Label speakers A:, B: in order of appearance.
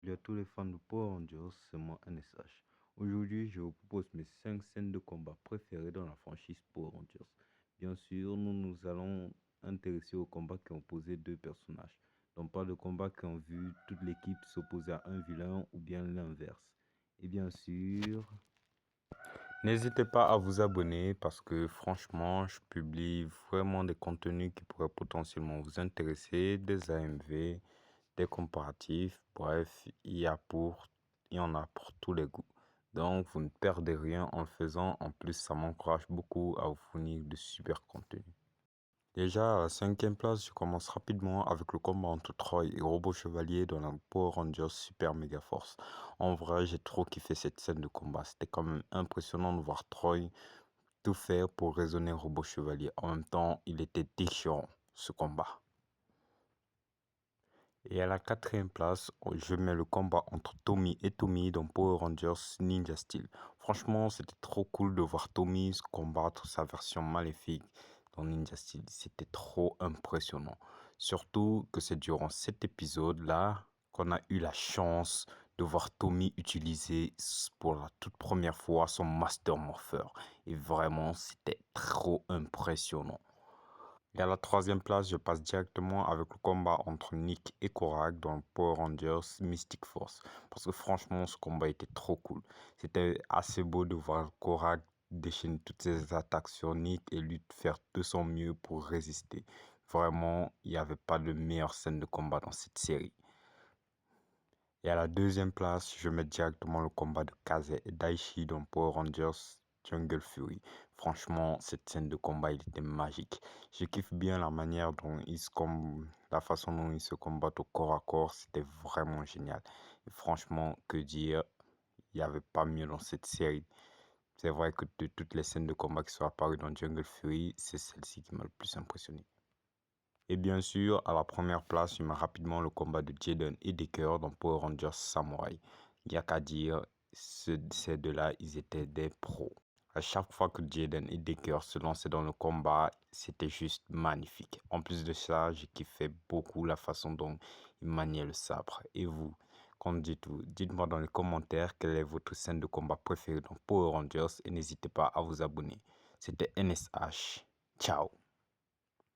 A: salut à tous les fans de Power Rangers, c'est moi NSH. Aujourd'hui, je vous propose mes 5 scènes de combat préférées dans la franchise Power Rangers. Bien sûr, nous nous allons intéresser aux combats qui ont opposé deux personnages. Donc pas de combats qui ont vu toute l'équipe s'opposer à un vilain ou bien l'inverse. Et bien sûr, n'hésitez pas à vous abonner parce que franchement, je publie vraiment des contenus qui pourraient potentiellement vous intéresser, des AMV, des comparatifs, bref, il y en a pour tous les goûts. Donc, vous ne perdez rien en le faisant. En plus, ça m'encourage beaucoup à vous fournir de super contenus. Déjà, à la 5e place, je commence rapidement avec le combat entre Troy et Robot Chevalier dans la Power Rangers Super Mega Force. En vrai, j'ai trop kiffé cette scène de combat. C'était quand même impressionnant de voir Troy tout faire pour raisonner Robot Chevalier. En même temps, il était déchirant, ce combat. Et à la 4e place, je mets le combat entre Tommy et Tommy dans Power Rangers Ninja Steel. Franchement, c'était trop cool de voir Tommy combattre sa version maléfique dans Ninja Steel. C'était trop impressionnant. Surtout que c'est durant cet épisode-là qu'on a eu la chance de voir Tommy utiliser pour la toute première fois son Master Morpher. Et vraiment, c'était trop impressionnant. Et à la 3e place, je passe directement avec le combat entre Nick et Korak dans Power Rangers Mystic Force. Parce que franchement, ce combat était trop cool. C'était assez beau de voir Korak déchaîner toutes ses attaques sur Nick et lui faire de son mieux pour résister. Vraiment, il n'y avait pas de meilleure scène de combat dans cette série. Et à la 2e place, je mets directement le combat de Kaze et Daichi dans Power Rangers Jungle Fury. Franchement, cette scène de combat, il était magique. Je kiffe bien la manière dont la façon dont ils se combattent au corps à corps, c'était vraiment génial. Et franchement, que dire, il n'y avait pas mieux dans cette série. C'est vrai que de toutes les scènes de combat qui sont apparues dans Jungle Fury, c'est celle-ci qui m'a le plus impressionné. Et bien sûr, à la première place, je mets rapidement le combat de Jaden et Decker dans Power Rangers Samurai. Il n'y a qu'à dire, ces deux-là, ils étaient des pros. À chaque fois que Jaden et Decker se lançaient dans le combat, c'était juste magnifique. En plus de ça, j'ai kiffé beaucoup la façon dont ils maniaient le sabre. Et vous, dites-moi dans les commentaires quelle est votre scène de combat préférée dans Power Rangers et n'hésitez pas à vous abonner. C'était NSH. Ciao.